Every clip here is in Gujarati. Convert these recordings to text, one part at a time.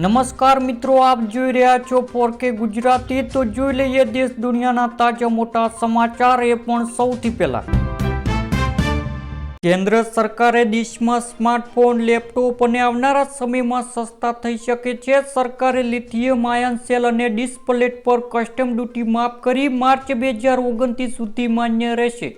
નમસ્કાર મિત્રો, આપ જોઈ રહ્યા છો 4K ગુજરાતી। તો જોઈ લઈએ દેશ દુનિયાના તાજા મોટા સમાચાર, એ પણ સૌથી પહેલા। કેન્દ્ર સરકારે દેશમાં સ્માર્ટફોન, લેપટોપ અને આવનારા સમયમાં સસ્તા થઈ શકે છે। સરકારે લિથિયમ આયન સેલ અને ડિસ્પ્લે પર કસ્ટમ ડ્યુટી માફ કરી માર્ચ 2029 સુધી માન્ય રહેશે।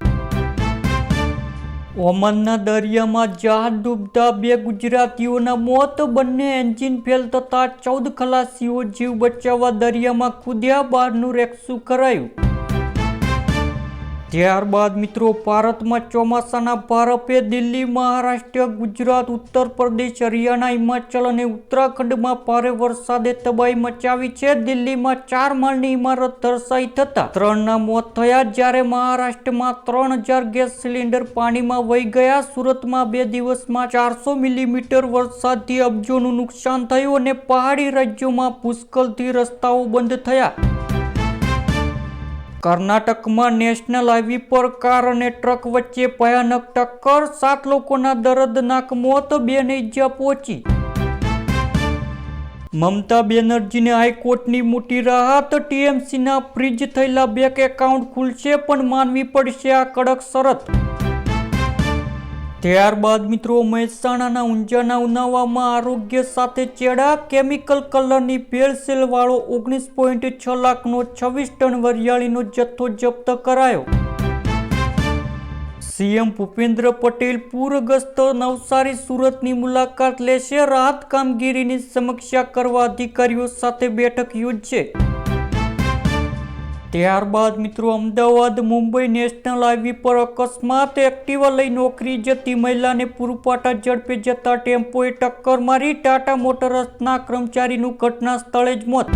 ઓમાનના દરિયામાં જહાજ ડૂબતા 2 ગુજરાતીઓના મોત, બંને એન્જિન ફેલ થતા 14 ખલાસીઓ જીવ બચાવવા દરિયામાં કૂદ્યા, બહારનું રેસ્ક્યુ કરાયું। ત્યારબાદ મિત્રો, ભારતમાં ચોમાસાના ભારપે દિલ્હી, મહારાષ્ટ્ર, ગુજરાત, ઉત્તર પ્રદેશ, હરિયાણા, હિમાચલ અને ઉત્તરાખંડમાં ભારે વરસાદે તબાહી મચાવી છે। દિલ્હીમાં 4 માળની ઇમારત ધરાશાયી થતા 3ના મોત થયા, જ્યારે મહારાષ્ટ્રમાં 3000 ગેસ સિલિન્ડર પાણીમાં વહી ગયા। સુરતમાં 2 દિવસમાં 400 મિલીમીટર વરસાદથી અબજોનું નુકસાન થયું અને પહાડી રાજ્યોમાં ભૂસ્ખલનથી રસ્તાઓ બંધ થયા। કર્ણાટકમાં નેશનલ હાઈવે પર કાર અને ટ્રક વચ્ચે ભયાનક ટક્કર, 7 લોકોના દર્દનાક મોત, 2ને ઈજા પહોંચી। મમતા બેનર્જીને હાઈકોર્ટની મોટી રાહત, ટીએમસીના ફ્રીઝ થયેલા બેંક એકાઉન્ટ ખુલશે, પણ માનવી પડશે આ કડક શરત। ત્યારબાદ મિત્રો, મહેસાણાના ઊંઝાના ઉનાવામાં આરોગ્ય સાથે ચેડા, કેમિકલ કલરની ભેળસેળ વાળો 19.6 લાખનો 26 ટન વરિયાળીનો જથ્થો જપ્ત કરાયો। સીએમ ભૂપેન્દ્ર પટેલ પૂરગ્રસ્ત નવસારી, સુરતની મુલાકાત લેશે, રાહત કામગીરીની સમીક્ષા કરવા અધિકારીઓ સાથે બેઠક યોજશે। ત્યારબાદ મિત્રો, અમદાવાદ મુંબઈ નેશનલ હાઈવે પર અકસ્માત, એક્ટિવા લઈ નોકરી જતી મહિલાને પૂરપાટા ઝડપે જતા ટેમ્પોએ ટક્કર મારી, ટાટા મોટર્સના કર્મચારીનું ઘટના સ્થળે જ મોત।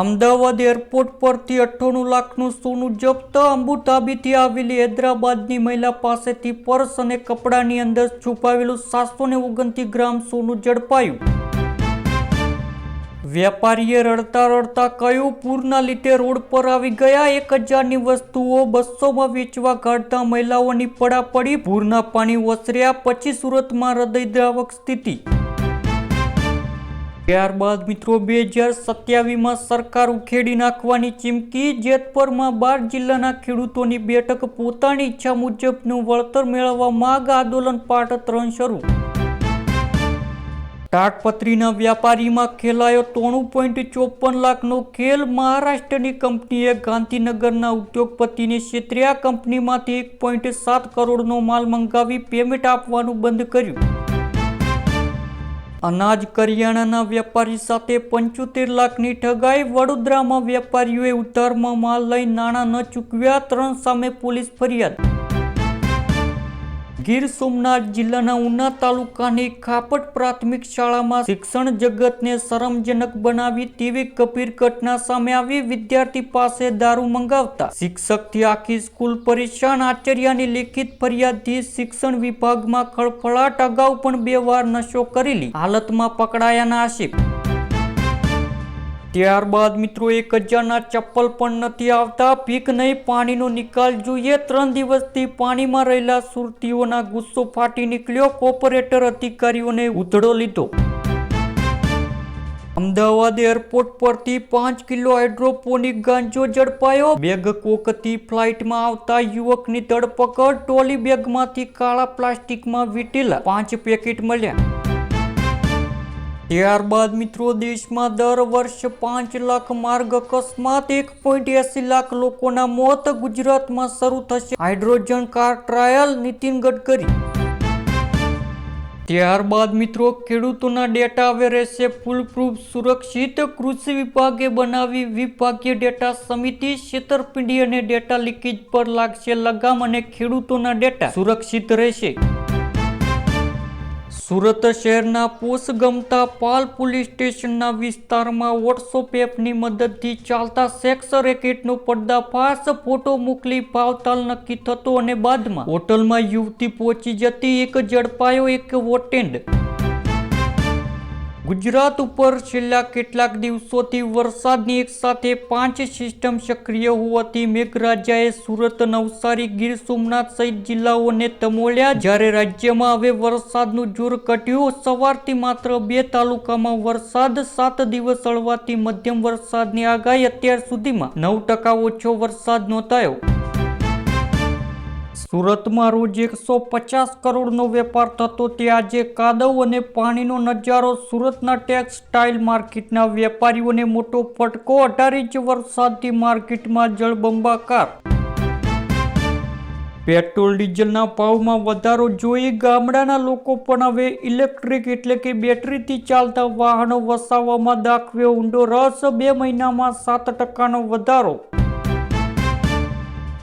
અમદાવાદ એરપોર્ટ પરથી 98 લાખનું સોનું જપ્ત, અબુધાબીથી આવેલી હૈદરાબાદની મહિલા પાસેથી પર્સ અને કપડાની અંદર છુપાવેલું 729 ગ્રામ સોનું ઝડપાયું। વેપારીએ રડતા રડતા કહ્યું, પૂરના લીધે રોડ પર આવી ગયા, 1000ની વસ્તુઓ 200માં વેચવા કાઢતા મહિલાઓની પડાપડી, પૂરના પાણી ઓસર્યા પછી સુરતમાં હૃદયદ્રાવક સ્થિતિ। ત્યારબાદ મિત્રો, 2027માં સરકાર ઉખેડી નાખવાની ચીમકી, જેતપુરમાં 12 જિલ્લાના ખેડૂતોની બેઠક, પોતાની ઈચ્છા મુજબનું વળતર મેળવવા માંગ, આંદોલન પાર્ટ 3 શરૂ। તાડપત્રીના વ્યાપારીમાં ખેલાયો 93.54 લાખનો ખેલ, મહારાષ્ટ્રની કંપનીએ ગાંધીનગરના ઉદ્યોગપતિને છેતર્યા, કંપનીમાંથી 1.7 કરોડનો માલ મંગાવી પેમેન્ટ આપવાનું બંધ કર્યું। અનાજ કરિયાણાના વેપારી સાથે 75 લાખની ઠગાઈ, વડોદરામાં વેપારીઓએ ઉધારમાં માલ લઈ નાણાં ન ચૂકવ્યા, 3 સામે પોલીસ ફરિયાદ। ગીર સોમનાથ જિલ્લાના ઉના તાલુકાની ખાપટ પ્રાથમિક શાળામાં શિક્ષણ જગતને શરમજનક બનાવી તેવી ગંભીર ઘટના સામે આવી, વિદ્યાર્થી પાસે દારૂ મંગાવતા શિક્ષકથી આખી સ્કૂલ પરેશાન, આચાર્યની લેખિત ફરિયાદથી શિક્ષણ વિભાગમાં ખળભળાટ, અગાઉ પણ 2 વાર નશો કરેલી હાલતમાં પકડાયાના આક્ષેપ। ત્યારબાદ મિત્રો, 1000ના ચપ્પલ પણ નથી આવતા, ભીખ નહીં પાણીનો નિકાલ જોઈએ, 3 દિવસથી પાણીમાં રહેલા સુરતીઓના ગુસ્સો ફાટી નીકળ્યો, કોર્પોરેટર અધિકારીઓને ઉધડો લીધો। અમદાવાદ એરપોર્ટ પરથી 5 કિલો હાઇડ્રોપોનિક ગાંજો ઝડપાયો, બેંગકોકથી ફ્લાઇટમાં આવતા યુવકની ધરપકડ, ટ્રોલી બેગમાંથી કાળા પ્લાસ્ટિકમાં વીંટેલા 5 પેકેટ મળ્યા। ત્યારબાદ મિત્રો, દેશમાં દર વર્ષ 5 લાખ માર્ગ અકસ્માત, 1.80 લાખ લોકોના મોત, ગુજરાતમાં શરૂ થશે hydrogen car trial, Nitin Gadkari. ત્યારબાદ મિત્રો, ખેડૂતોના ડેટા હવે રહેશે ફૂલપ્રૂફ સુરક્ષિત, કૃષિ વિભાગે બનાવી વિભાગીય ડેટા સમિતિ, છેતરપિંડી અને ડેટા લીકેજ પર લાગશે લગામ અને ખેડૂતોના ડેટા સુરક્ષિત રહેશે। સુરત શહેરના પોસગમતા પાલ પોલીસ સ્ટેશનના વિસ્તારમાં વોટ્સએપ એપની મદદથી ચાલતા સેક્સ રેકેટનો પર્દાફાશ, ફોટો મોકલી ભાવતાલ નક્કી થતો અને બાદમાં હોટલમાં યુવતી પહોંચી જતી, એક ઝડપાયો, એક વોટેન્ડ। ગુજરાત ઉપર છેલ્લા કેટલાક દિવસોથી વરસાદની એક સાથે 5 સિસ્ટમ સક્રિય હોવાથી મેઘરાજાએ સુરત, નવસારી, ગીર સોમનાથ સહિત જિલ્લાઓને તમોલ્યા. જ્યારે રાજ્યમાં હવે વરસાદનું જોર ઘટ્યું. સવારથી માત્ર 2 તાલુકામાં વરસાદ, 7 દિવસ હળવાથી મધ્યમ વરસાદની આગાહી. અત્યાર સુધીમાં 9% ઓછો વરસાદ નોંધાયો. સુરતમાં રોજ 150 કરોડનો વેપાર થતો તે આજે કાદવ અને પાણીનો નજારો. સુરતના ટેક્સટાઇલ માર્કેટના વેપારીઓને મોટો ફટકો. 18 ઇંચ વરસાદથી માર્કેટમાં જળબંબાકાર. પેટ્રોલ ડીઝલના ભાવમાં વધારો જોઈ ગામડાના લોકો પણ હવે ઇલેક્ટ્રિક એટલે કે બેટરીથી ચાલતા વાહનો વસાવવામાં દાખવ્યો ઊંડો રસ. 2 મહિનામાં 7%નો વધારો.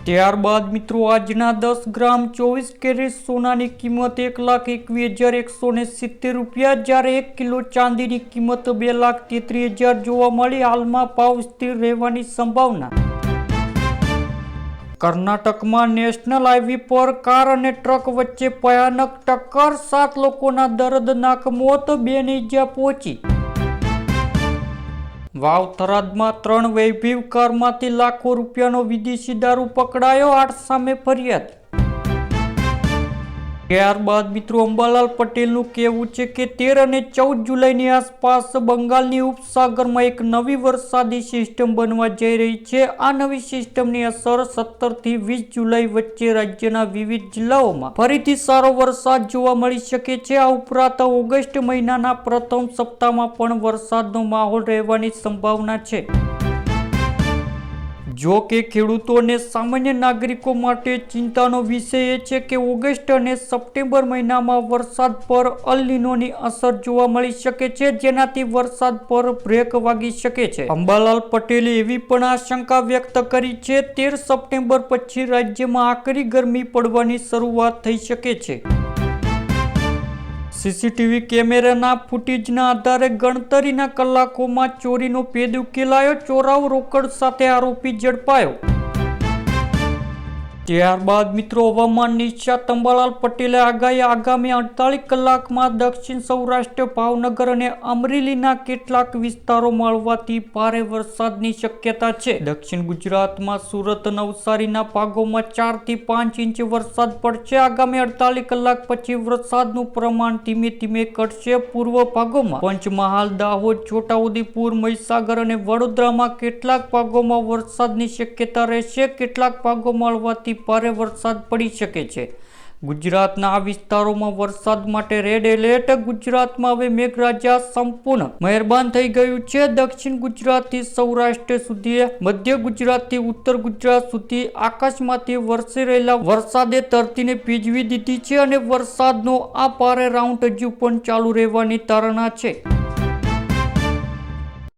ત્યારબાદ મિત્રો આજના 10 ગ્રામ 24 કેરેટ સોનાની કિંમત 1,21,170 રૂપિયા, જ્યારે 1 કિલો ચાંદીની કિંમત 2,33,000 જોવા મળી. હાલમાં ભાવ સ્થિર રહેવાની સંભાવના. કર્ણાટકમાં નેશનલ હાઈવે પર કાર અને ટ્રક વચ્ચે ભયાનક ટક્કર. 7 લોકોના દર્દનાક મોત, 2 ને ઈજા પહોંચી. વાવ થરાદમાં 3 વૈભવ કારમાંથી લાખો રૂપિયાનો વિદેશી દારૂ પકડાયો. 8 સામે ફરિયાદ. ત્યારબાદ મિત્રો અંબાલાલ પટેલનું કહેવું છે કે 13 અને 14 જુલાઈની આસપાસ બંગાળની ઉપસાગરમાં એક નવી વરસાદી સિસ્ટમ બનવા જઈ રહી છે. આ નવી સિસ્ટમની અસર 17 થી 20 જુલાઈ વચ્ચે રાજ્યના વિવિધ જિલ્લાઓમાં ફરીથી સારો વરસાદ જોવા મળી શકે છે. આ ઉપરાંત ઓગસ્ટ મહિનાના પ્રથમ સપ્તાહમાં પણ વરસાદનો માહોલ રહેવાની સંભાવના છે. જો કે ખેડૂતો અને સામાન્ય નાગરિકો માટે ચિંતાનો વિષય એ છે કે ઓગસ્ટ અને સપ્ટેમ્બર મહિનામાં વરસાદ પર અલ નીનોની અસર જોવા મળી શકે છે, જેનાથી વરસાદ પર બ્રેક વાગી શકે છે. અંબાલાલ પટેલે એવી પણ આશંકા વ્યક્ત કરી છે 13 સપ્ટેમ્બર પછી રાજ્યમાં આકરી ગરમી પડવાની શરૂઆત થઈ શકે છે. સીસીટીવી કેમેરાના ફૂટેજના આધારે ગણતરીના કલાકોમાં ચોરીનો ભેદ ઉકેલાયો. ચોરાઓ રોકડ સાથે આરોપી ઝડપાયો. ત્યારબાદ મિત્રો હવામાન નિષ્ણાત અંબાલાલ પટેલે આગાહી. આગામી 48 કલાકમાં દક્ષિણ સૌરાષ્ટ્ર, ભાવનગર અને અમરેલીના કેટલાક વિસ્તારોમાં હળવાથી ભારે વરસાદની શક્યતા છે. દક્ષિણ ગુજરાતમાં સુરત, નવસારીના ભાગોમાં 4 થી 5 ઇંચ વરસાદ પડશે. આગામી 48 કલાક પછી વરસાદનું પ્રમાણ ધીમે ધીમે ઘટશે. પૂર્વ ભાગોમાં પંચમહાલ, દાહોદ, છોટાઉદેપુર, મહીસાગર અને વડોદરામાં કેટલાક ભાગોમાં વરસાદની શક્યતા રહેશે. કેટલાક ભાગોમાં હળવાથી ભારે વરસાદ પડી શકે છે. ગુજરાતના આ વિસ્તારોમાં વરસાદ માટે રેડ એલર્ટ. ગુજરાતમાં હવે મેઘરાજા સંપૂર્ણ મહેરબાન થઈ ગયું છે. દક્ષિણ ગુજરાતથી સૌરાષ્ટ્ર સુધી, મધ્ય ગુજરાતથી ઉત્તર ગુજરાત સુધી આકાશમાંથી વરસી રહેલા વરસાદે ધરતીને ભીંજવી દીધી છે અને વરસાદનો આ ભારે રાઉન્ડ હજુ પણ ચાલુ રહેવાની ધારણા છે.